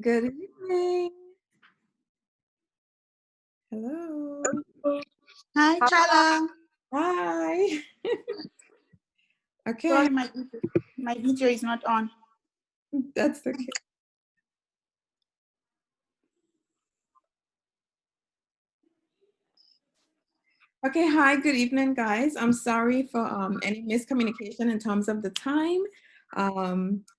Good evening. Hello. Hi, Chala. Hi. Okay, Sorry, my video is not on. that's okay. Okay, hi, good evening, guys. I'm sorry for any miscommunication in terms of the time. I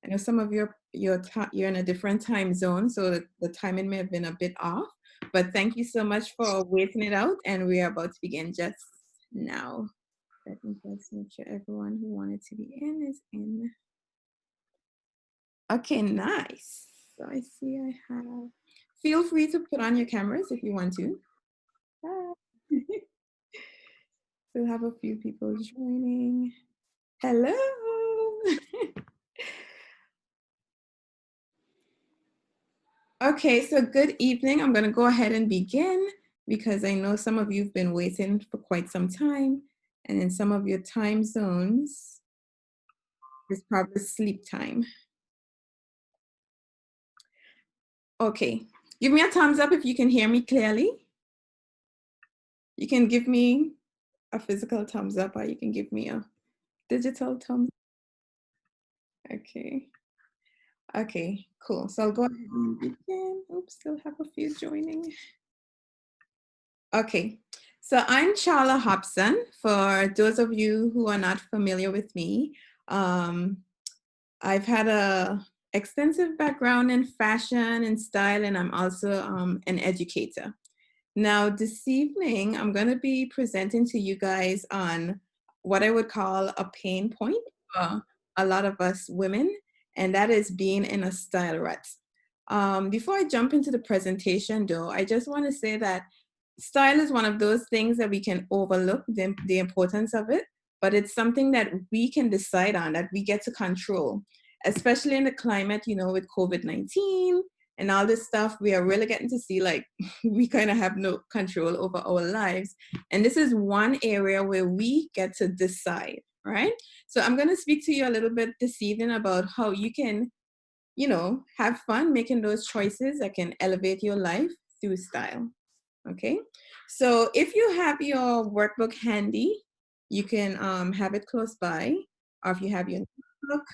know some of you're in a different time zone, so the timing may have been a bit off. But thank you so much for waiting it out, and we are about to begin just now. Let me just make sure everyone who wanted to be in is in. Okay, nice. So I see I have. Feel free to put on your cameras if you want to. Hi. Still have a few people joining. Hello. Okay, so good evening. I'm going to go ahead and begin because I know some of you have been waiting for quite some time. And in some of your time zones, it's probably sleep time. Okay, give me a thumbs up if you can hear me clearly. You can give me a physical thumbs up or you can give me a digital thumbs up. Okay. Okay, cool. So I'll go ahead and begin. Oops, still have a few joining. Okay, so I'm Charla Hobson. For those of you who are not familiar with me, I've had a extensive background in fashion and style, and I'm also an educator. Now, this evening, I'm going to be presenting to you guys on what I would call a pain point for a lot of us women, and that is being in a style rut. Before I jump into the presentation, though, I just want to say that style is one of those things that we can overlook the importance of it, but it's something that we can decide on, that we get to control, especially in the climate, with COVID-19 and all this stuff. We are really getting to see like we kind of have no control over our lives. And this is one area where we get to decide, right? So I'm going to speak to you a little bit this evening about how you can, have fun making those choices that can elevate your life through style. Okay, so if you have your workbook handy, you can have it close by, or if you have your notebook,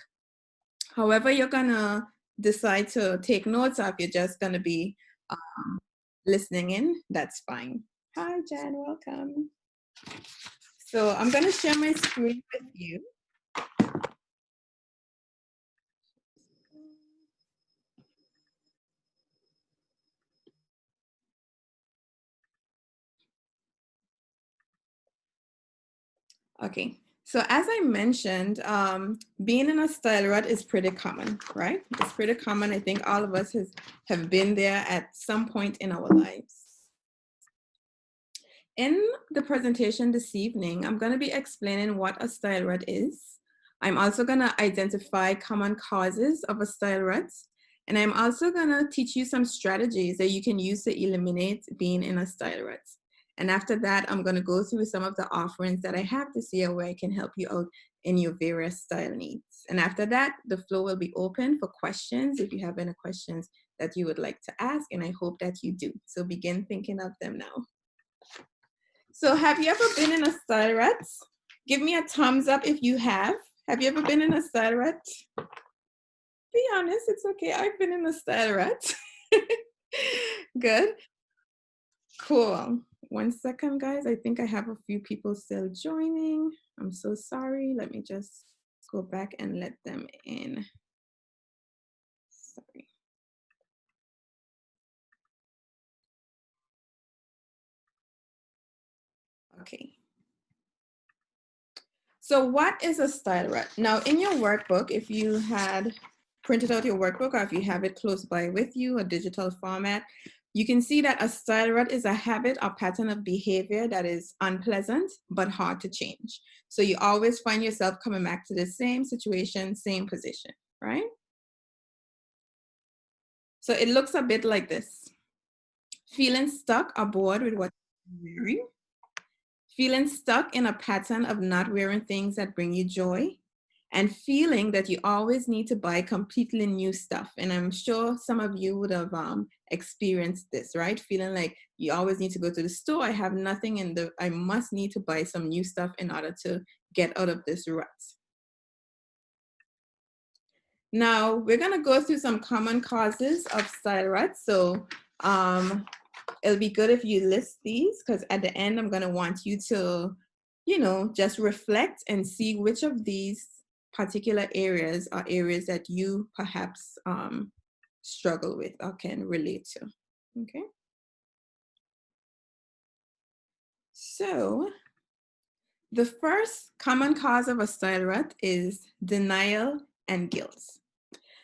however you're gonna decide to take notes, or if you're just gonna be listening in, that's fine. Hi, Jen, welcome. So I'm gonna share my screen with you. Okay, so as I mentioned, being in a style rut is pretty common, right? It's pretty common. I think all of us have been there at some point in our lives. In the presentation this evening, I'm going to be explaining what a style rut is. I'm also going to identify common causes of a style rut. And I'm also going to teach you some strategies that you can use to eliminate being in a style rut. And after that, I'm going to go through some of the offerings that I have this year where I can help you out in your various style needs. And after that, the floor will be open for questions if you have any questions that you would like to ask. And I hope that you do. So begin thinking of them now. So have you ever been in a style rut? Give me a thumbs up if you have. Have you ever been in a style rut? Be honest, it's okay. I've been in a style rut. Good. Cool. 1 second, guys. I think I have a few people still joining. I'm so sorry. Let me just go back and let them in. Sorry. Okay. So what is a style rut? Now in your workbook, if you had printed out your workbook or if you have it close by with you, a digital format, you can see that a style rut is a habit or pattern of behavior that is unpleasant but hard to change. So you always find yourself coming back to the same situation, same position, right? So it looks a bit like this. Feeling stuck or bored with what you're wearing, feeling stuck in a pattern of not wearing things that bring you joy, and feeling that you always need to buy completely new stuff. And I'm sure some of you would have experienced this, right? Feeling like you always need to go to the store. I have nothing in the, I must need to buy some new stuff in order to get out of this rut. Now, we're going to go through some common causes of style rut. So it'll be good if you list these, because at the end, I'm going to want you to, just reflect and see which of these particular areas are areas that you perhaps struggle with or can relate to. Okay. So the first common cause of a style rut is denial and guilt.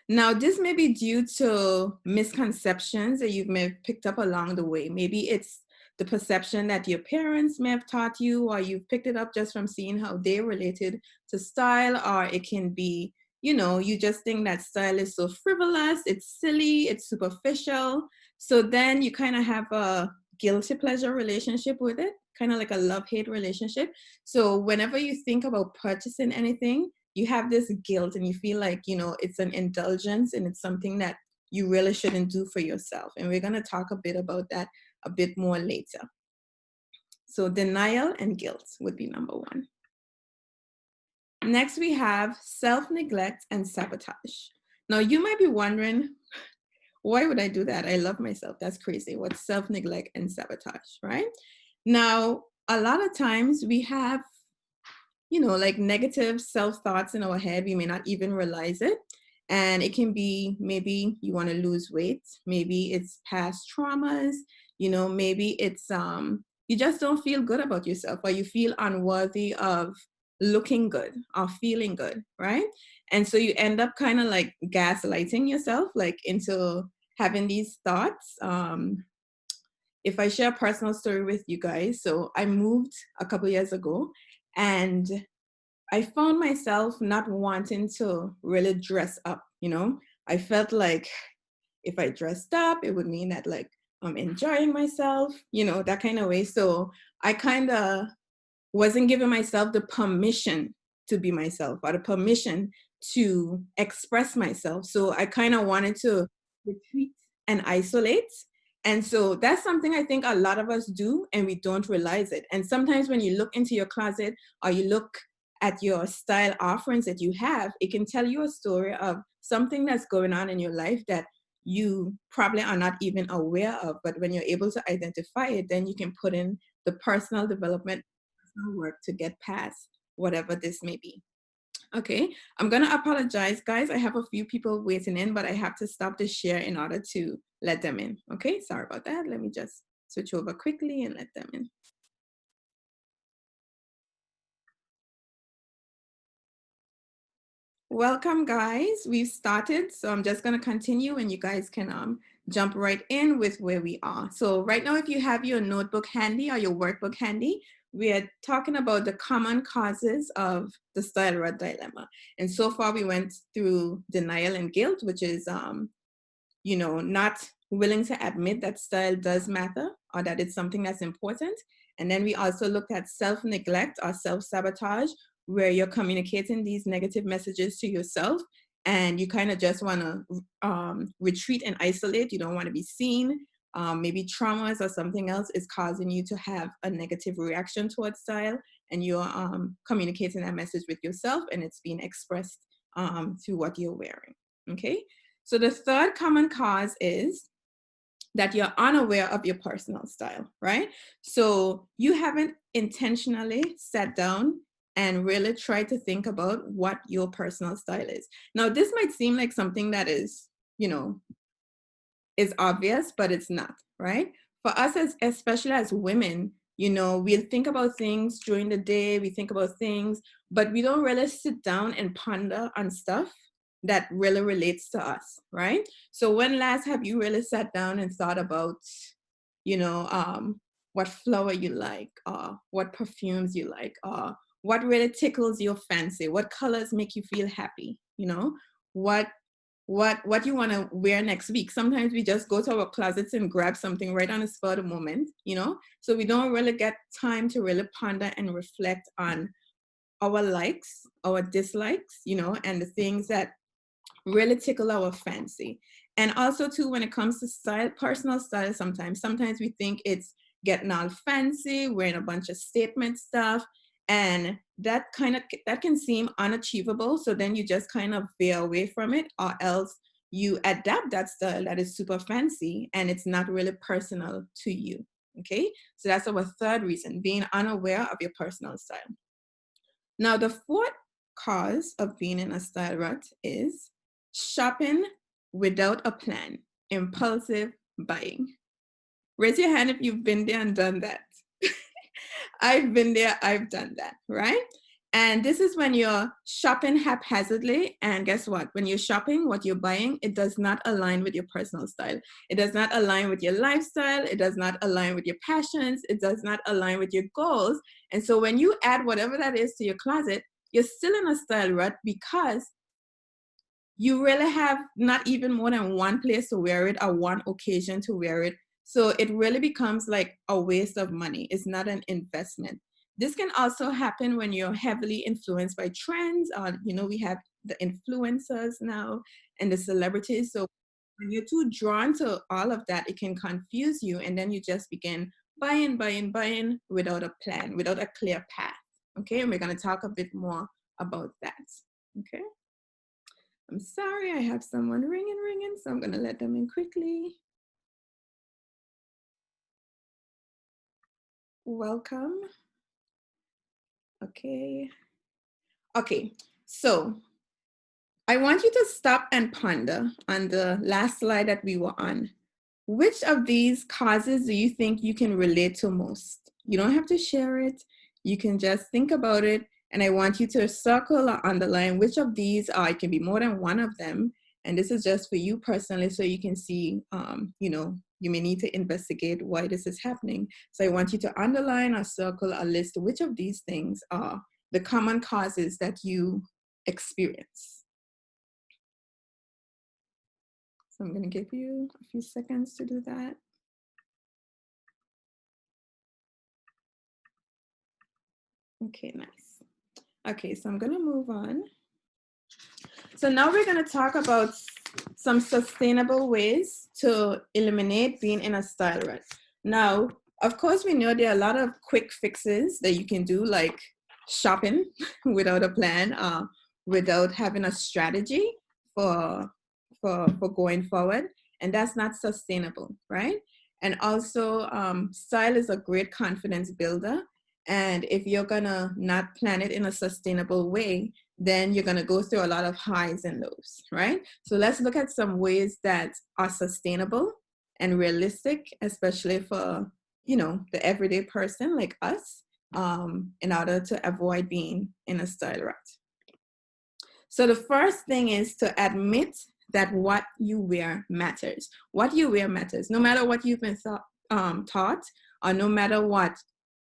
Now, this may be due to misconceptions that you may have picked up along the way. Maybe it's the perception that your parents may have taught you, or you've picked it up just from seeing how they related to style, or it can be, you just think that style is so frivolous, it's silly, it's superficial. So then you kind of have a guilty pleasure relationship with it, kind of like a love-hate relationship. So whenever you think about purchasing anything, you have this guilt and you feel like, it's an indulgence and it's something that you really shouldn't do for yourself. And we're going to talk a bit about that a bit more later. So denial and guilt would be number one. Next, we have self-neglect and sabotage. Now, you might be wondering, why would I do that? I love myself. That's crazy. What's self-neglect and sabotage, right? Now, a lot of times we have like negative self-thoughts in our head. We may not even realize it. And it can be, maybe you want to lose weight. Maybe it's past traumas. Maybe it's, you just don't feel good about yourself, or you feel unworthy of looking good or feeling good, right? And so you end up kind of like gaslighting yourself, like into having these thoughts. If I share a personal story with you guys, so I moved a couple years ago, and I found myself not wanting to really dress up, I felt like if I dressed up, it would mean that like I'm enjoying myself, that kind of way. So I kind of wasn't giving myself the permission to be myself, or the permission to express myself. So I kind of wanted to retreat and isolate. And so that's something I think a lot of us do, and we don't realize it. And sometimes when you look into your closet, or you look at your style offerings that you have, it can tell you a story of something that's going on in your life that you probably are not even aware of. But when you're able to identify it, then you can put in the personal development work to get past whatever this may be. Okay, I'm gonna apologize, guys. I have a few people waiting in, but I have to stop the share in order to let them in. Okay, sorry about that. Let me just switch over quickly and let them in. Welcome, guys. We've started, so I'm just going to continue, and you guys can jump right in with where we are. So right now, if you have your notebook handy or your workbook handy, we are talking about the common causes of the style rut dilemma. And so far, we went through denial and guilt, which is, not willing to admit that style does matter, or that it's something that's important. And then we also looked at self-neglect or self-sabotage, where you're communicating these negative messages to yourself and you kind of just want to retreat and isolate. You don't want to be seen. Maybe traumas or something else is causing you to have a negative reaction towards style, and you're communicating that message with yourself, and it's being expressed through what you're wearing. Okay, so the third common cause is that you're unaware of your personal style, right? So you haven't intentionally sat down and really tried to think about what your personal style is. Now, this might seem like something that is, is obvious, but it's not, right? For us, especially as women, we'll think about things during the day, we think about things, but we don't really sit down and ponder on stuff that really relates to us, right? So when last have you really sat down and thought about, what flower you like, or what perfumes you like, or what really tickles your fancy, what colors make you feel happy, what you want to wear next week. Sometimes we just go to our closets and grab something right on the spur of the moment, so we don't really get time to really ponder and reflect on our likes, our dislikes, you know, and the things that really tickle our fancy. And also too, when it comes to style, personal style, sometimes we think it's getting all fancy, wearing a bunch of statement stuff, and that can seem unachievable. So then you just kind of veer away from it, or else you adapt that style that is super fancy and it's not really personal to you. Okay, so that's our third reason, being unaware of your personal style. Now, the fourth cause of being in a style rut is shopping without a plan, impulsive buying. Raise your hand if you've been there and done that. I've been there, I've done that, right? And this is when you're shopping haphazardly. And guess what? When you're shopping, what you're buying, it does not align with your personal style. It does not align with your lifestyle. It does not align with your passions. It does not align with your goals. And so when you add whatever that is to your closet, you're still in a style rut because you really have not even more than one place to wear it or one occasion to wear it. So it really becomes like a waste of money. It's not an investment. This can also happen when you're heavily influenced by trends. You know, we have the influencers now and the celebrities. So when you're too drawn to all of that, it can confuse you. And then you just begin buying without a plan, without a clear path. Okay, and we're going to talk a bit more about that. Okay. I'm sorry, I have someone ringing, so I'm gonna let them in quickly. Welcome. Okay. Okay, so I want you to stop and ponder on the last slide that we were on. Which of these causes do you think you can relate to most? You don't have to share it. You can just think about it. And I want you to circle or underline which of these are, it can be more than one of them. And this is just for you personally, so you can see, you know, you may need to investigate why this is happening. So I want you to underline or circle or list which of these things are the common causes that you experience. So I'm going to give you a few seconds to do that. Okay, nice. Okay, so I'm going to move on. So now we're going to talk about some sustainable ways to eliminate being in a style rut. Now, of course, we know there are a lot of quick fixes that you can do, like shopping without a plan, without having a strategy for, for going forward. And that's not sustainable, right? And also, style is a great confidence builder. And if you're gonna not plan it in a sustainable way, then you're gonna go through a lot of highs and lows, right? So let's look at some ways that are sustainable and realistic, especially for, you know, the everyday person like us, in order to avoid being in a style rut. So the first thing is to admit that what you wear matters. What you wear matters, no matter what you've been taught, or no matter what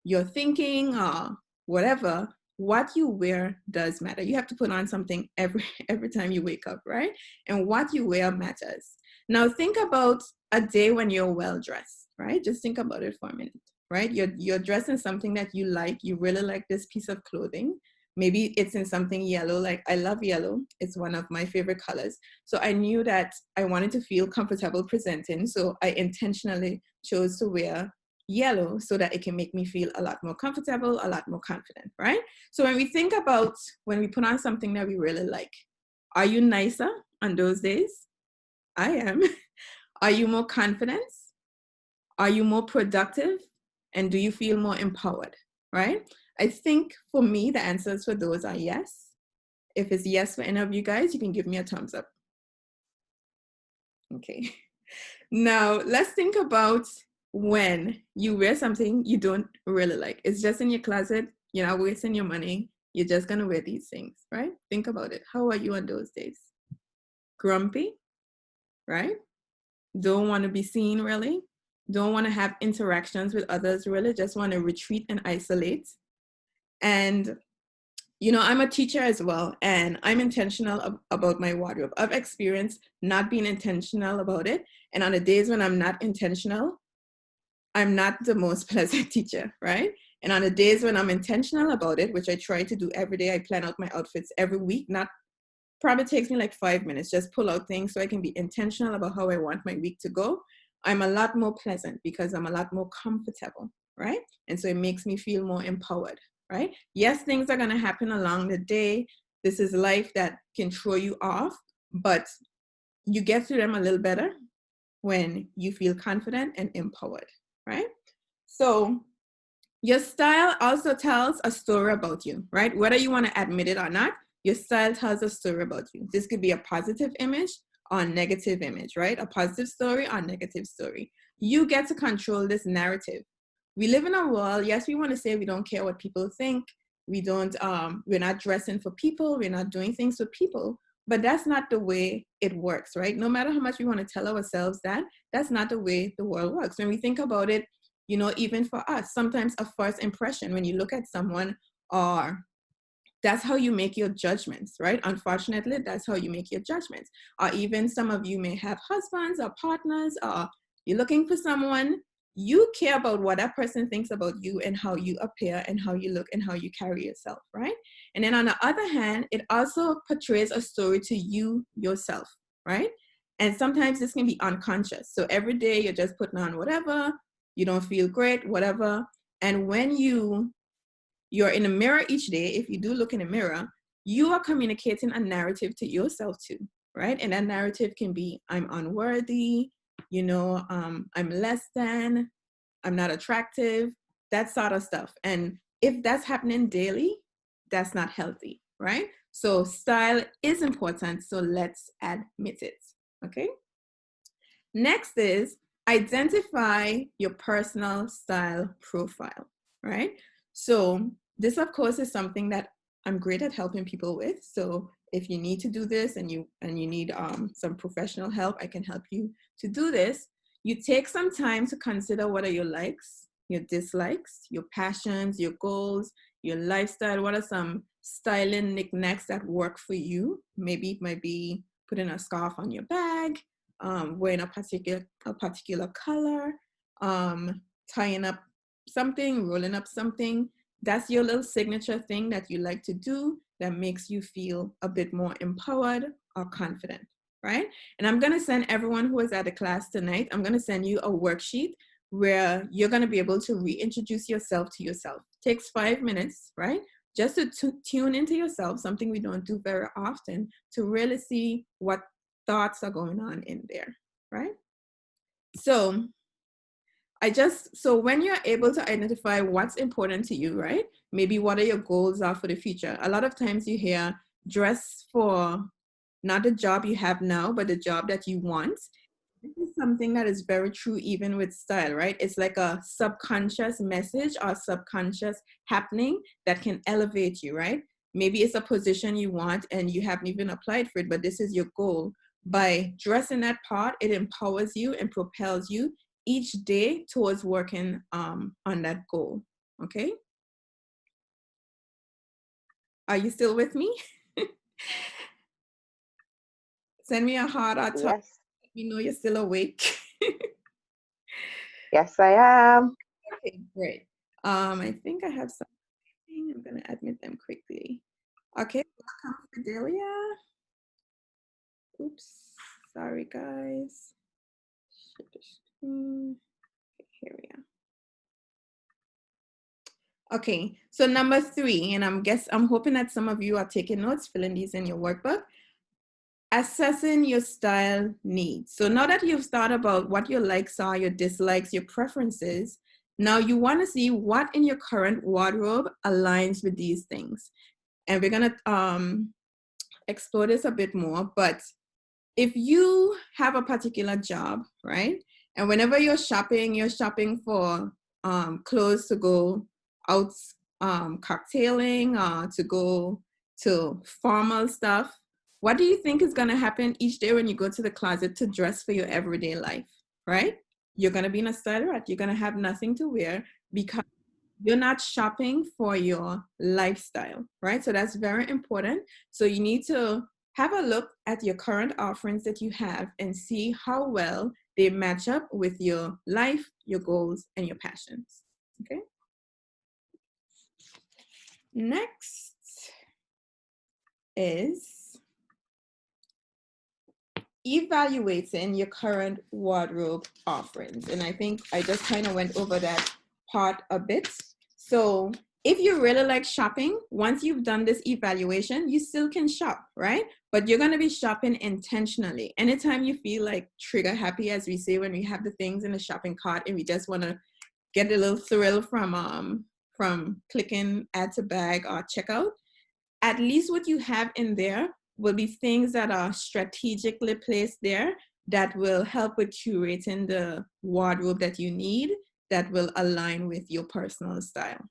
you're thinking or whatever. What you wear does matter. You have to put on something every time you wake up, right? And what you wear matters. Now think about a day when you're well dressed, right? Just think about it for a minute, right? You're dressed in something that you like. You really like this piece of clothing. Maybe it's in something yellow, like I love yellow. It's one of my favorite colors. So I knew that I wanted to feel comfortable presenting. So I intentionally chose to wear yellow so that it can make me feel a lot more comfortable, a lot more confident, right? So when we think about when we put on something that we really like, are you nicer on those days? I am. Are you more confident? Are you more productive? And do you feel more empowered, right? I think for me, the answers for those are yes. If it's yes for any of you guys, you can give me a thumbs up. Okay. Now, let's think about when you wear something you don't really like. It's just in your closet. You're not wasting your money. You're just going to wear these things, right? Think about it. How are you on those days? Grumpy, right? Don't want to be seen, really. Don't want to have interactions with others, really. Just want to retreat and isolate. And you know, I'm a teacher as well, and I'm intentional about my wardrobe. I've experienced not being intentional about it. And on the days when I'm not intentional, I'm not the most pleasant teacher, right? And on the days when I'm intentional about it, which I try to do every day, I plan out my outfits every week. Not probably takes me like 5 minutes, just pull out things so I can be intentional about how I want my week to go. I'm a lot more pleasant because I'm a lot more comfortable, right? And so it makes me feel more empowered, right? Yes, things are going to happen along the day. This is life that can throw you off, but you get through them a little better when you feel confident and empowered, right? So your style also tells a story about you, right? Whether you want to admit it or not, your style tells a story about you. This could be a positive image or a negative image, right? A positive story or a negative story. You get to control this narrative. We live in a world, yes, we want to say we don't care what people think. We're not dressing for people. We're not doing things for people. But that's not the way it works, right? No matter how much we want to tell ourselves that, that's not the way the world works. When we think about it, you know, even for us, sometimes a first impression when you look at someone, or that's how you make your judgments, right? Unfortunately, that's how you make your judgments. Or even some of you may have husbands or partners, or you're looking for someone, you care about what that person thinks about you and how you appear and how you look and how you carry yourself, right? And then on the other hand, it also portrays a story to you yourself, right? And sometimes this can be unconscious. So every day you're just putting on whatever, you don't feel great, whatever. And when you're in a mirror each day, if you do look in a mirror, you are communicating a narrative to yourself too, right? And that narrative can be, I'm unworthy, I'm less than, I'm not attractive, that sort of stuff. And if that's happening daily, that's not healthy, right? So style is important, so let's admit it, okay? Next is identify your personal style profile, right? So this, of course, is something that I'm great at helping people with. So if you need to do this and you need some professional help, I can help you to do this. You take some time to consider what are your likes, your dislikes, your passions, your goals, your lifestyle. What are some styling knickknacks that work for you? Maybe it might be putting a scarf on your bag, wearing a particular color, tying up something, rolling up something. That's your little signature thing that you like to do that makes you feel a bit more empowered or confident, right? And I'm going to send everyone who is at the class tonight, I'm going to send you a worksheet where you're going to be able to reintroduce yourself to yourself. Takes 5 minutes, right? Just to tune into yourself, something we don't do very often, to really see what thoughts are going on in there, right? So when you're able to identify what's important to you, right? Maybe what are your goals are for the future. A lot of times you hear dress for not the job you have now, but the job that you want. This is something that is very true even with style, right? It's like a subconscious message or subconscious happening that can elevate you, right? Maybe it's a position you want and you haven't even applied for it, but this is your goal. By dressing that part, it empowers you and propels you each day towards working on that goal, okay? Are you still with me? Send me a heart or talk. Yes. Let me know you're still awake. Yes, I am. Okay, great. I think I have something. I'm gonna admit them quickly. Okay, welcome, Fidelia. Oops, sorry guys. Share the screen. Okay, here we are. Okay, so number 3, and I'm hoping that some of you are taking notes, filling these in your workbook. Assessing your style needs. So now that you've thought about what your likes are, your dislikes, your preferences, now you want to see what in your current wardrobe aligns with these things. And we're going to explore this a bit more. But if you have a particular job, right? And whenever you're shopping for clothes to go out cocktailing, to go to formal stuff. What do you think is going to happen each day when you go to the closet to dress for your everyday life, right? You're going to be in a style rut. You're going to have nothing to wear because you're not shopping for your lifestyle, right? So that's very important. So you need to have a look at your current offerings that you have and see how well they match up with your life, your goals, and your passions. Okay. Next is evaluating your current wardrobe offerings. And I think I just kind of went over that part a bit. So if you really like shopping, once you've done this evaluation, you still can shop, right? But you're going to be shopping intentionally. Anytime you feel like trigger happy, as we say, when we have the things in the shopping cart and we just want to get a little thrill from clicking add to bag or checkout, at least what you have in there will be things that are strategically placed there that will help with curating the wardrobe that you need that will align with your personal style.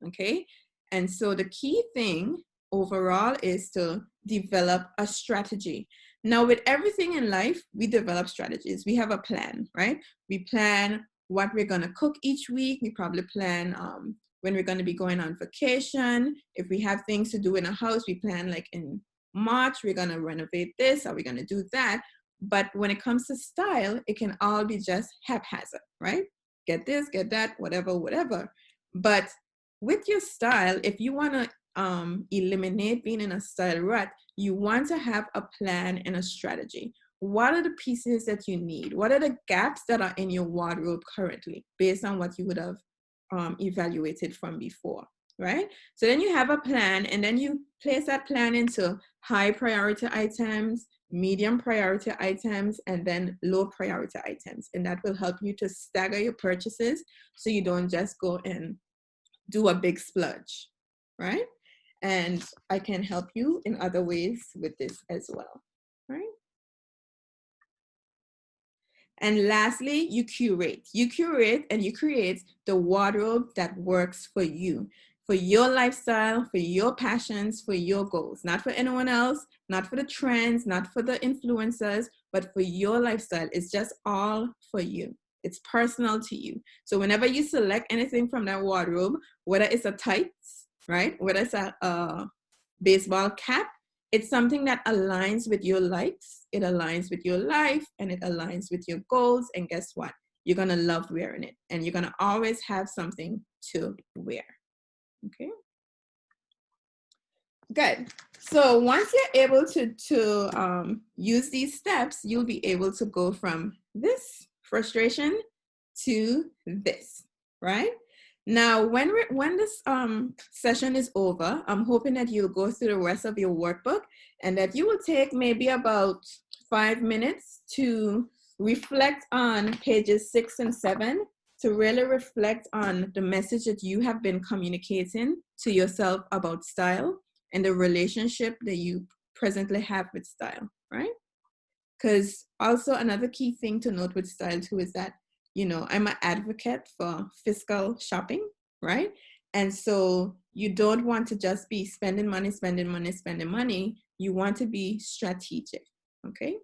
Okay? And so the key thing overall is to develop a strategy. Now, with everything in life, we develop strategies. We have a plan, right? We plan what we're going to cook each week. We probably plan when we're going to be going on vacation. If we have things to do in a house, we plan like in March, we're going to renovate this, or we're going to do that. But when it comes to style, it can all be just haphazard, right? Get this, get that, whatever, whatever. But with your style, if you want to eliminate being in a style rut, you want to have a plan and a strategy. What are the pieces that you need? What are the gaps that are in your wardrobe currently based on what you would have evaluated from before, right? So then you have a plan, and then you place that plan into high priority items, medium priority items, and then low priority items. And that will help you to stagger your purchases so you don't just go and do a big splurge, right? And I can help you in other ways with this as well, right? And lastly, you curate. You curate and you create the wardrobe that works for you, for your lifestyle, for your passions, for your goals. Not for anyone else, not for the trends, not for the influencers, but for your lifestyle. It's just all for you. It's personal to you. So whenever you select anything from that wardrobe, whether it's a tights, right? Whether it's a baseball cap, it's something that aligns with your likes, it aligns with your life, and it aligns with your goals. And guess what? You're going to love wearing it, and you're going to always have something to wear. Okay? Good. So once you're able to use these steps, you'll be able to go from this frustration to this, right? Now, when this session is over, I'm hoping that you'll go through the rest of your workbook and that you will take maybe about 5 minutes to reflect on pages 6 and 7, to really reflect on the message that you have been communicating to yourself about style and the relationship that you presently have with style, right? Because also another key thing to note with style too is that, you know, I'm an advocate for fiscal shopping, right? And so you don't want to just be spending money. You want to be strategic, okay?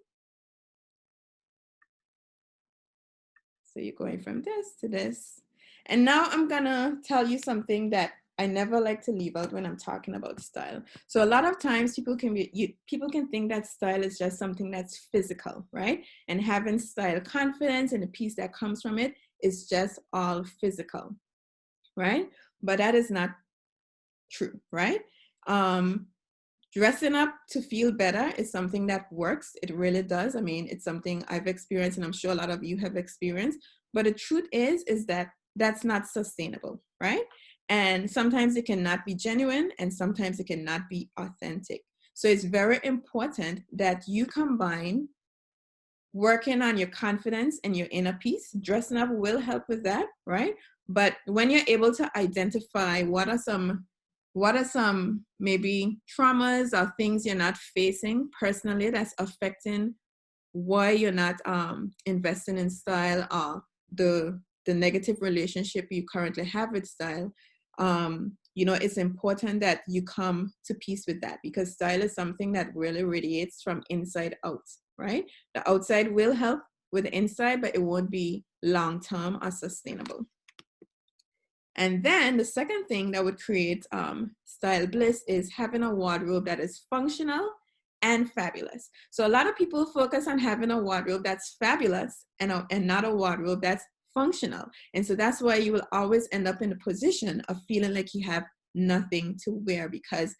So you're going from this to this. And now I'm gonna tell you something that I never like to leave out when I'm talking about style. So a lot of times people can think that style is just something that's physical, right? And having style confidence and the piece that comes from it is just all physical, right? But that is not true, right? Dressing up to feel better is something that works. It really does. I mean, it's something I've experienced, and I'm sure a lot of you have experienced. But the truth is that that's not sustainable, right? And sometimes it cannot be genuine, and sometimes it cannot be authentic. So it's very important that you combine working on your confidence and your inner peace. Dressing up will help with that, right? But when you're able to identify what are some maybe traumas or things you're not facing personally that's affecting why you're not investing in style, or the negative relationship you currently have with style, you know, it's important that you come to peace with that, because style is something that really radiates from inside out, right? The outside will help with the inside, but it won't be long-term or sustainable. And then the second thing that would create style bliss is having a wardrobe that is functional and fabulous. So a lot of people focus on having a wardrobe that's fabulous and not a wardrobe that's functional. And so that's why you will always end up in the position of feeling like you have nothing to wear, because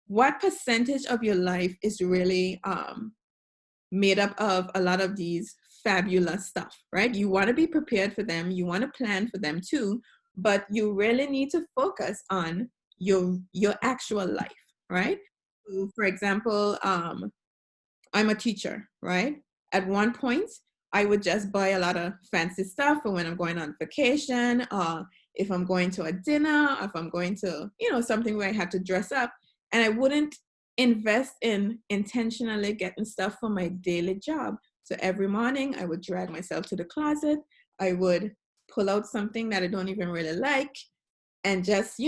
what percentage of your life is really made up of a lot of these fabulous stuff, right? You want to be prepared for them. You want to plan for them too, but you really need to focus on your actual life, right? So for example, I'm a teacher, right? At one point, I would just buy a lot of fancy stuff for when I'm going on vacation, if I'm going to a dinner, if I'm going to, something where I have to dress up. And I wouldn't invest in intentionally getting stuff for my daily job. So every morning, I would drag myself to the closet. I would pull out something that I don't even really like, and just,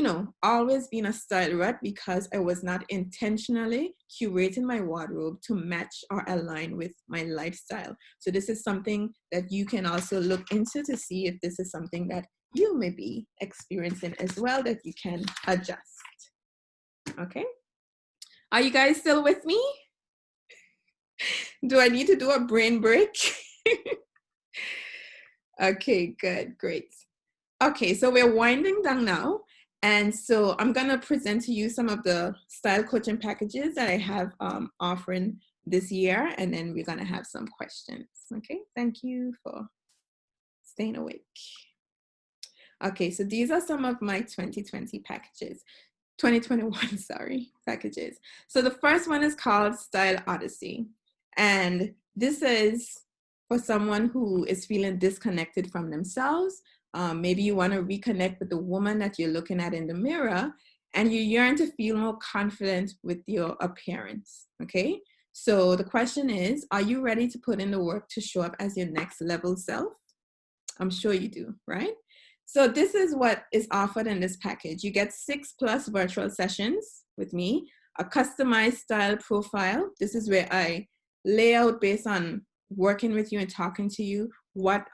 always being a style rat because I was not intentionally curating my wardrobe to match or align with my lifestyle. So this is something that you can also look into to see if this is something that you may be experiencing as well, that you can adjust. Okay. Are you guys still with me? Do I need to do a brain break? Okay, good, great. Okay, so we're winding down now. And so I'm going to present to you some of the style coaching packages that I have offering this year. And then we're going to have some questions. Okay, thank you for staying awake. Okay, so these are some of my 2020 packages. 2021, sorry, packages. So the first one is called Style Odyssey. And this is for someone who is feeling disconnected from themselves. Maybe you want to reconnect with the woman that you're looking at in the mirror, and you yearn to feel more confident with your appearance, okay? So the question is, are you ready to put in the work to show up as your next level self? I'm sure you do, right? So this is what is offered in this package. You get 6+ virtual sessions with me, a customized style profile. This is where I lay out, based on working with you and talking to you, what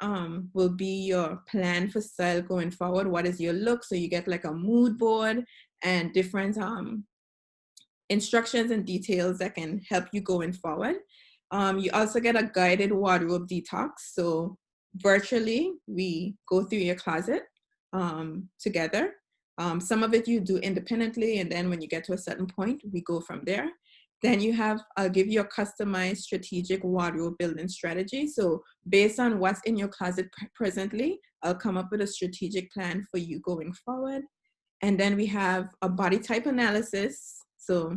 will be your plan for style going forward. What is your look? So you get like a mood board and different instructions and details that can help you going forward. You also get a guided wardrobe detox. So virtually, we go through your closet together. Some of it you do independently, and then when you get to a certain point, we go from there. Then I'll give you a customized strategic wardrobe building strategy. So based on what's in your closet presently, I'll come up with a strategic plan for you going forward. And then we have a body type analysis. So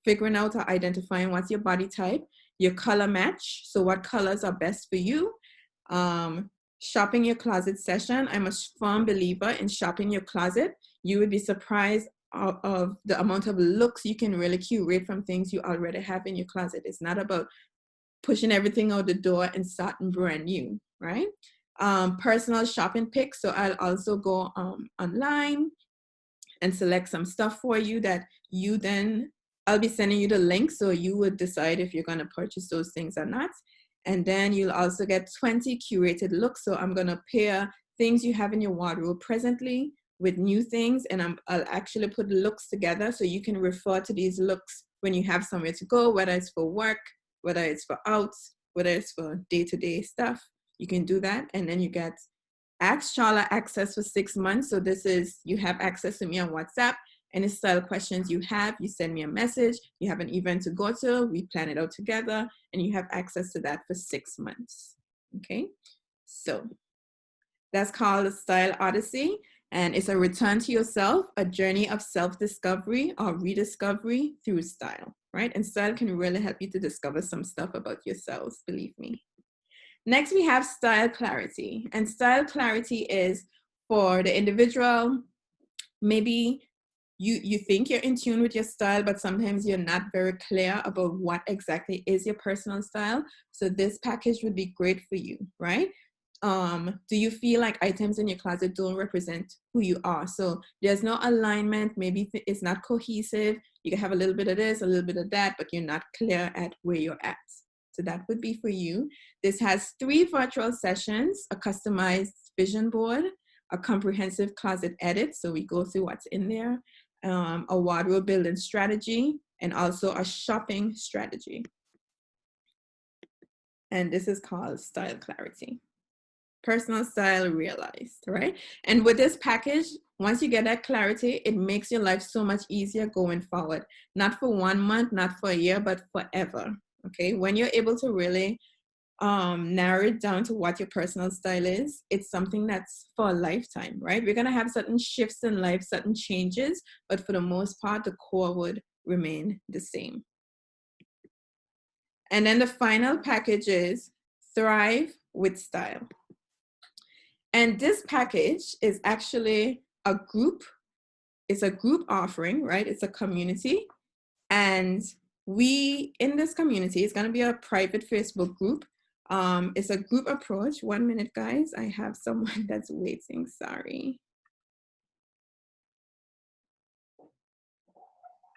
figuring out or identifying what's your body type, your color match. So what colors are best for you? Shopping your closet session. I'm a firm believer in shopping your closet. You would be surprised of the amount of looks you can really curate from things you already have in your closet. It's not about pushing everything out the door and starting brand new, right? Personal shopping picks. So I'll also go online and select some stuff for you that I'll be sending you the link, so you would decide if you're going to purchase those things or not. And then you'll also get 20 curated looks. So I'm going to pair things you have in your wardrobe presently with new things, and I'll actually put looks together so you can refer to these looks when you have somewhere to go, whether it's for work, whether it's for out, whether it's for day-to-day stuff. You can do that, and then you get Ask Charla access for 6 months. So this is, you have access to me on WhatsApp. Any style questions you have, you send me a message. You have an event to go to, we plan it out together, and you have access to that for 6 months. Okay, so that's called Style Odyssey, and it's a return to yourself, a journey of self-discovery or rediscovery through style, right? And style can really help you to discover some stuff about yourselves, believe me. Next, we have Style Clarity, and Style Clarity is for the individual. Maybe you think you're in tune with your style, but sometimes you're not very clear about what exactly is your personal style. So this package would be great for you, right? Do you feel like items in your closet don't represent who you are? So there's no alignment, maybe it's not cohesive. You can have a little bit of this, a little bit of that, but you're not clear at where you're at. So that would be for you. This has 3 virtual sessions, a customized vision board, a comprehensive closet edit. So we go through what's in there, a wardrobe building strategy, and also a shopping strategy. And this is called Style Clarity. Personal style realized, right? And with this package, once you get that clarity, it makes your life so much easier going forward. Not for 1 month, not for a year, but forever. Okay, when you're able to really narrow it down to what your personal style is, it's something that's for a lifetime, right? We're gonna have certain shifts in life, certain changes, but for the most part, the core would remain the same. And then the final package is Thrive with Style. And this package is actually a group. It's a group offering, right? It's a community. And we, in this community, it's going to be a private Facebook group. It's a group approach. 1 minute, guys. I have someone that's waiting. Sorry.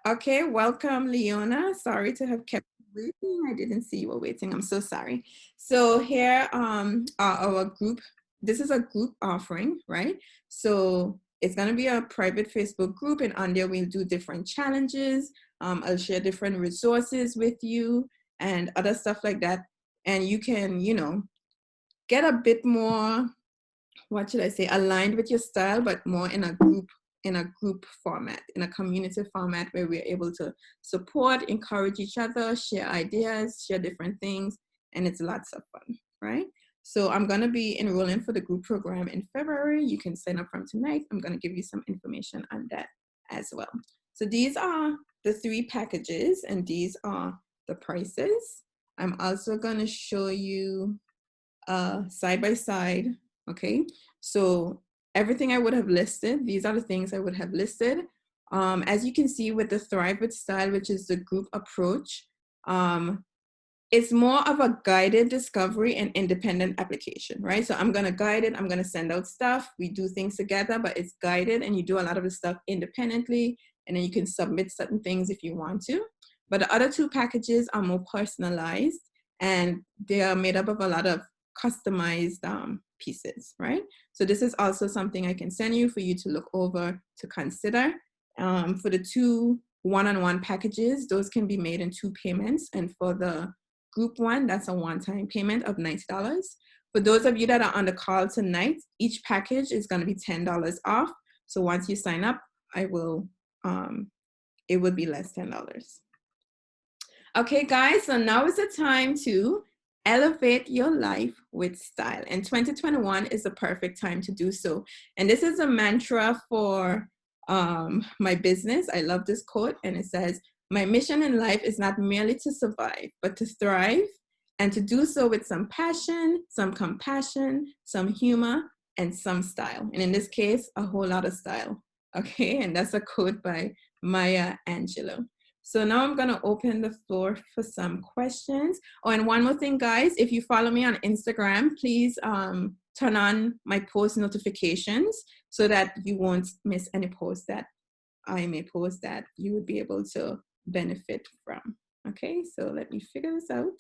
Okay, welcome, Leona. Sorry to have kept you waiting. I didn't see you were waiting. I'm so sorry. So here our group. This is a group offering, right? So it's going to be a private Facebook group, and on there we'll do different challenges. I'll share different resources with you and other stuff like that. And you can, get a bit more, what should I say, aligned with your style, but more in a group format, in a community format where we're able to support, encourage each other, share ideas, share different things, and it's lots of fun, right? So I'm going to be enrolling for the group program in February. You can sign up from tonight. I'm going to give you some information on that as well. So these are the 3 packages, and these are the prices. I'm also going to show you side by side. Okay, so everything I would have listed, these are the things I would have listed. As you can see with the Thrive with Style, which is the group approach, it's more of a guided discovery and independent application, right? So I'm going to guide it. I'm going to send out stuff. We do things together, but it's guided, and you do a lot of the stuff independently, and then you can submit certain things if you want to. But the other 2 packages are more personalized, and they are made up of a lot of customized pieces, right? So this is also something I can send you for you to look over, to consider. For the 2 one-on-one packages, those can be made in 2 payments. And for the group one, that's a one-time payment of $90. For those of you that are on the call tonight, each package is going to be $10 off. So once you sign up, it would be less $10. Okay, guys, so now is the time to elevate your life with style. And 2021 is the perfect time to do so. And this is a mantra for my business. I love this quote, and it says, "My mission in life is not merely to survive, but to thrive, and to do so with some passion, some compassion, some humor, and some style." And in this case, a whole lot of style. Okay, and that's a quote by Maya Angelou. So now I'm going to open the floor for some questions. Oh, and one more thing, guys, if you follow me on Instagram, please turn on my post notifications so that you won't miss any posts that I may post that you would be able to benefit from. Okay, so let me figure this out.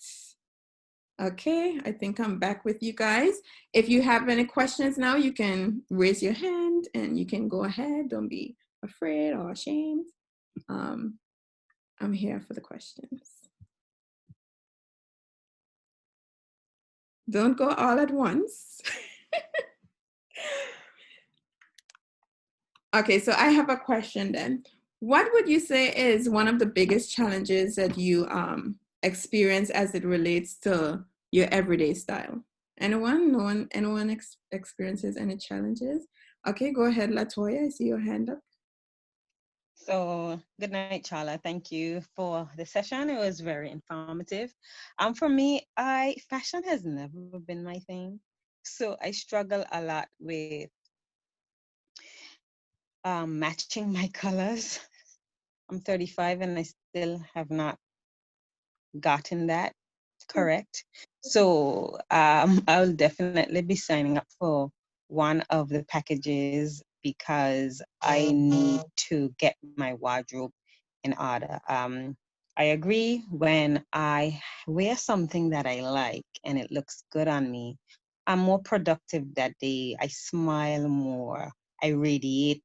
Okay, I think I'm back with you guys. If you have any questions now, you can raise your hand and you can go ahead. Don't be afraid or ashamed. I'm here for the questions. Don't go all at once. Okay, so I have a question then. What would you say is one of the biggest challenges that you experience as it relates to your everyday style? Anyone? No one? Anyone experiences any challenges? Okay, go ahead, Latoya. I see your hand up. So, good night, Charla. Thank you for the session. It was very informative. For me, fashion has never been my thing. So I struggle a lot with matching my colors. I'm 35 and I still have not gotten that correct. So I'll definitely be signing up for one of the packages because I need to get my wardrobe in order. I agree when I wear something that I like and it looks good on me, I'm more productive that day. I smile more. I radiate,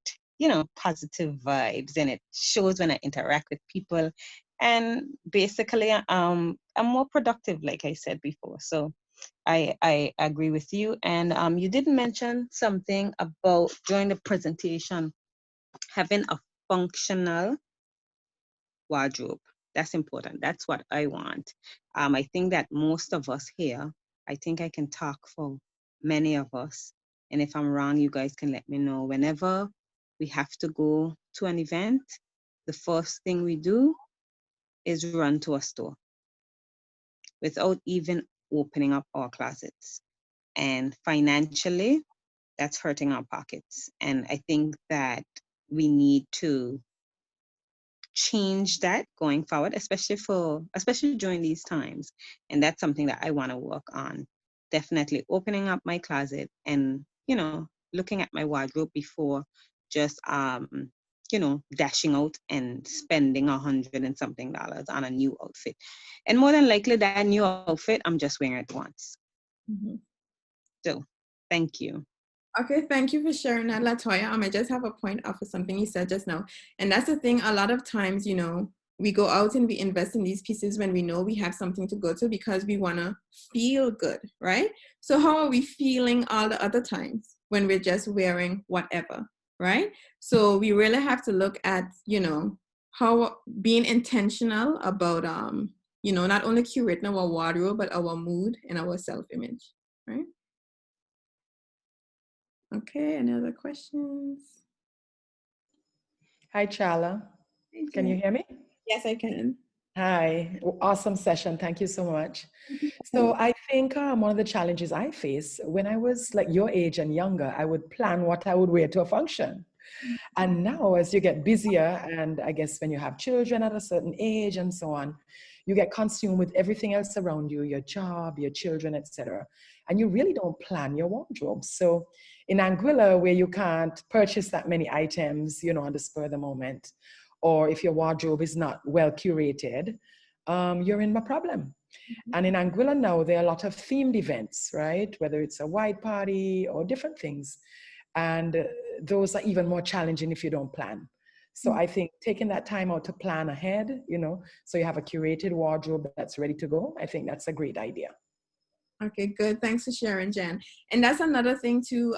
positive vibes, and it shows when I interact with people. and basically I'm more productive, like I said before. So I agree with you. And you did mention something about during the presentation having a functional wardrobe. That's important. That's what I want. I think that most of us here, I think I can talk for many of us. And if I'm wrong, you guys can let me know. Whenever we have to go to an event, the first thing we do is run to a store without even opening up our closets. And financially, that's hurting our pockets. And I think that we need to change that going forward, especially during these times. And that's something that I want to work on. Definitely opening up my closet and, looking at my wardrobe before just dashing out and spending $100 and something on a new outfit. And more than likely that new outfit, I'm just wearing it once. Mm-hmm. So thank you. Okay, thank you for sharing that, Latoya. I just have a point off of something you said just now. And that's the thing, a lot of times, we go out and we invest in these pieces when we know we have something to go to because we want to feel good, right? So how are we feeling all the other times when we're just wearing whatever, right? So we really have to look at, how being intentional about, not only curating our wardrobe, but our mood and our self-image, right? Okay, any other questions? Hi, Chala. Can you hear me? Yes, I can. Hi, awesome session. Thank you so much. So I think one of the challenges I face when I was like your age and younger, I would plan what I would wear to a function. And now as you get busier, and I guess when you have children at a certain age and so on, you get consumed with everything else around you, your job, your children, etc. And you really don't plan your wardrobe. So in Anguilla, where you can't purchase that many items, on the spur of the moment, or if your wardrobe is not well curated, you're in a problem. And in Anguilla now, there are a lot of themed events, right? Whether it's a white party or different things. And those are even more challenging if you don't plan. So I think taking that time out to plan ahead, so you have a curated wardrobe that's ready to go, I think that's a great idea. Okay, good. Thanks for sharing, Jen. And that's another thing too,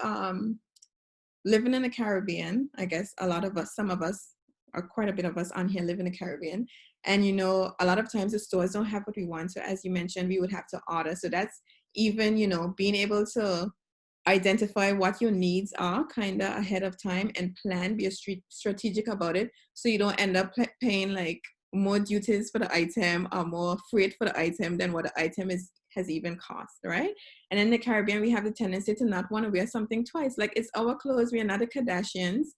living in the Caribbean, I guess a lot of us, some of us, or quite a bit of us on here live in the Caribbean. And, a lot of times the stores don't have what we want. So as you mentioned, we would have to order. So that's even, being able to identify what your needs are kind of ahead of time and plan, be strategic about it. So you don't end up paying like more duties for the item or more freight for the item than what the item has even cost, right? And in the Caribbean, we have the tendency to not want to wear something twice. Like, it's our clothes. We are not the Kardashians,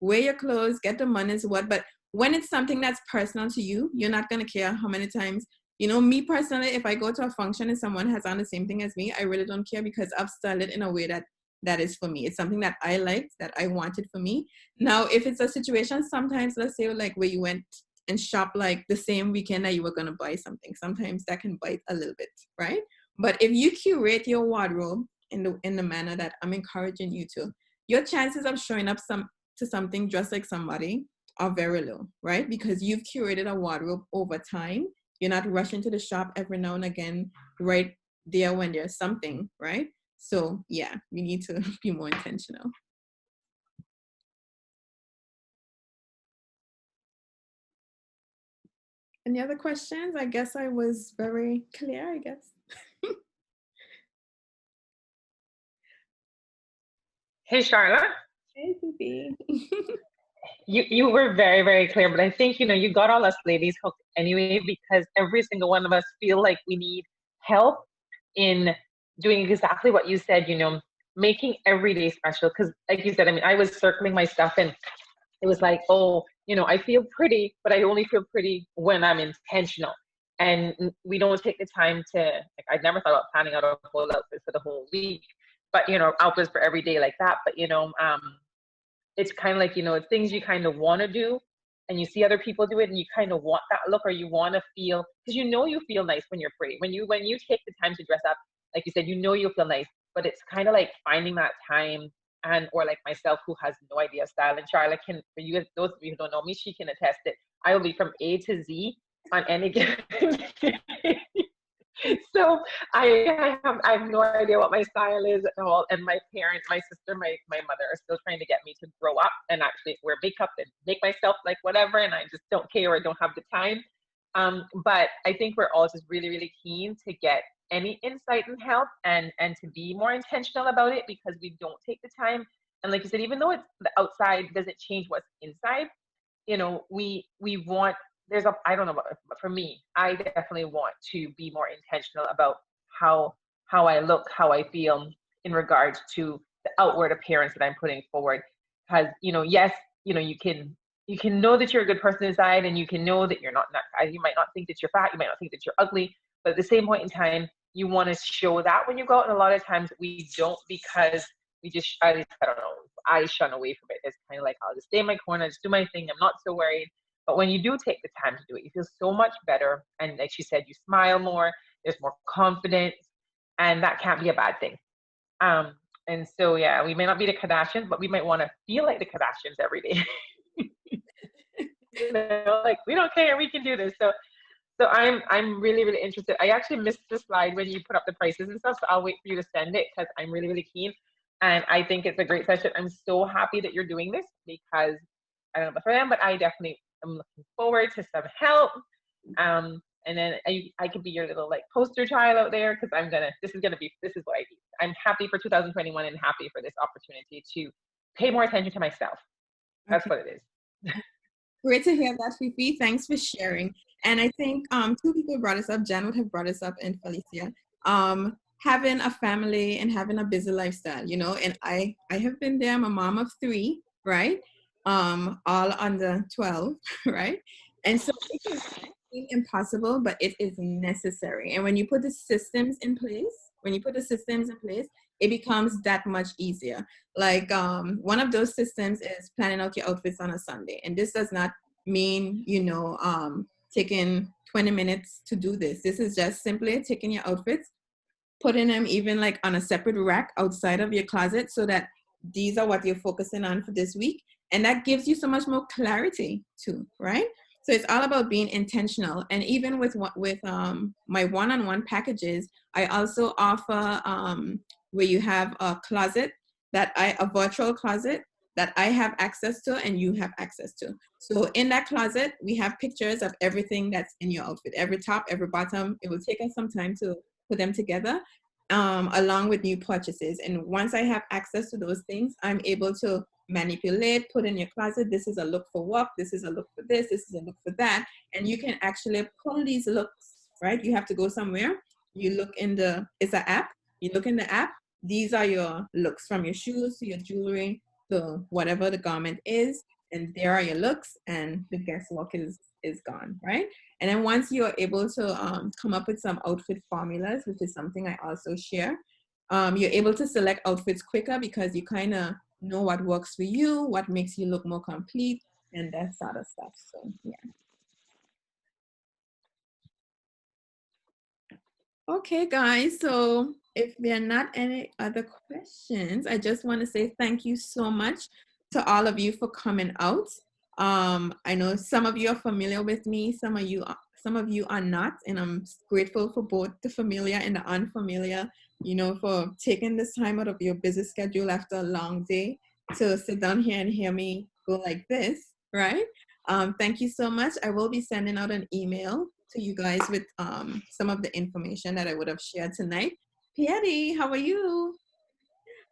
wear your clothes, get the money's what. But when it's something that's personal to you, you're not going to care how many times. Me personally, if I go to a function and someone has on the same thing as me, I really don't care because I've styled it in a way that is for me. It's something that I liked, that I wanted for me. Now, if it's a situation, sometimes let's say like where you went and shop like the same weekend that you were going to buy something, sometimes that can bite a little bit, right? But if you curate your wardrobe in the manner that I'm encouraging you to, your chances of showing up to something dressed like somebody are very low, right? Because you've curated a wardrobe over time. You're not rushing to the shop every now and again, right there when there's something, right? So yeah, we need to be more intentional. Any other questions? I guess I was very clear, I guess. Hey, Charlotte. Hey, Phoebe. You were very, very clear, but I think, you got all us ladies hooked anyway, because every single one of us feel like we need help in doing exactly what you said, making every day special. Because like you said, I was circling my stuff and it was like, oh, I feel pretty, but I only feel pretty when I'm intentional. And we don't take the time to, like, I never thought about planning out a whole outfit for the whole week, but, outfits for every day like that. But, it's kind of like, it's things you kind of want to do and you see other people do it and you kind of want that look, or you want to feel, because you feel nice when you're pretty. When you take the time to dress up, like you said, you'll feel nice, but it's kind of like finding that time. And or like myself, who has no idea of style, and Charlotte can, for you, those of you who don't know me, she can attest it. I will be from A to Z on any given day. So I have no idea what my style is at all. And my parents, my sister, my mother are still trying to get me to grow up and actually wear makeup and make myself like whatever. And I just don't care or don't have the time. But I think we're all just really, really keen to get any insight and help and to be more intentional about it because we don't take the time. And like you said, even though it's the outside doesn't change what's inside, you know, we want, there's a, I don't know, but for me, I definitely want to be more intentional about how I look, how I feel in regards to the outward appearance that I'm putting forward. Because, you know, yes, you know, you can know that you're a good person inside and you can know that you're not, you might not think that you're fat, you might not think that you're ugly, but at the same point in time, you want to show that when you go out. And a lot of times we don't because we just, I don't know, I shun away from it. It's kind of like, I'll just stay in my corner, just do my thing. I'm not so worried. But when you do take the time to do it, you feel so much better. And like she said, you smile more, there's more confidence, and that can't be a bad thing. And so, yeah, we may not be the Kardashians, but we might want to feel like the Kardashians every day. You know, like we don't care, we can do this. So I'm really, really interested. I actually missed the slide when you put up the prices and stuff, so I'll wait for you to send it because I'm really, really keen. And I think it's a great session. I'm so happy that you're doing this because I don't know for them, but I definitely am looking forward to some help. And then I could be your little like poster child out there because this is what I do. I'm happy for 2021 and happy for this opportunity to pay more attention to myself. That's what it is. Great to hear that, Fifi. Thanks for sharing. And I think two people brought us up. Jan would have brought us up and Felicia. Having a family and having a busy lifestyle, you know, and I have been there. I'm a mom of 3, right? All under 12, right? And so it can seem impossible, but it is necessary. And when you put the systems in place, it becomes that much easier. Like one of those systems is planning out your outfits on a Sunday. And this does not mean, you know, taking 20 minutes to do this. This is just simply taking your outfits, putting them even like on a separate rack outside of your closet so that these are what you're focusing on for this week. And that gives you so much more clarity too, right? So it's all about being intentional. And even with my one-on-one packages, I also offer where you have a closet a virtual closet that I have access to and you have access to. So in that closet, we have pictures of everything that's in your outfit, every top, every bottom. It will take us some time to put them together along with new purchases. And once I have access to those things, I'm able to manipulate, put in your closet, this is a look for work, this is a look for this is a look for that. And you can actually pull these looks, right? You have to go somewhere. You look it's an app. You look in the app. These are your looks from your shoes to your jewelry to whatever the garment is. And there are your looks and the guesswork is gone, right? And then once you're able to come up with some outfit formulas, which is something I also share, you're able to select outfits quicker because you kind of know what works for you, what makes you look more complete, and that sort of stuff. So, yeah. Okay, guys. So if there are not any other questions, I just want to say thank you so much to all of you for coming out. I know some of you are familiar with me, some of you are not, and I'm grateful for both the familiar and the unfamiliar, you know, for taking this time out of your busy schedule after a long day to sit down here and hear me go like this, right? Thank you so much. I will be sending out an email to you guys with some of the information that I would have shared tonight. Patty, how are you?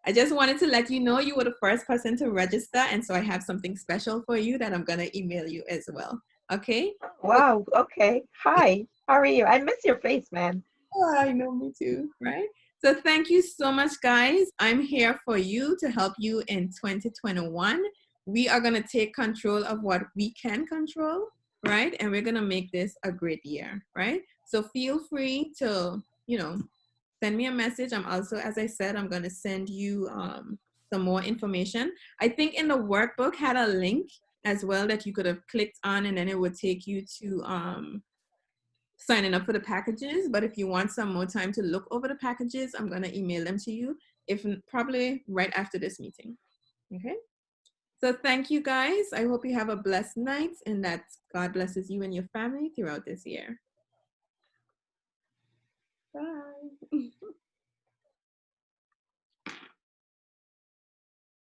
I just wanted to let you know you were the first person to register, and so I have something special for you that I'm going to email you as well. Okay? Wow. Okay. Hi. How are you? I miss your face, man. Oh, I know, me too, right? So thank you so much, guys. I'm here for you to help you in 2021. We are going to take control of what we can control, right? And we're going to make this a great year, right? So feel free to, you know, send me a message. I'm also, as I said, I'm going to send you some more information. I think in the workbook had a link as well that you could have clicked on, and then it would take you to signing up for the packages. But if you want some more time to look over the packages, I'm going to email them to you, if probably right after this meeting. Okay? So thank you guys. I hope you have a blessed night and that God blesses you and your family throughout this year. Bye.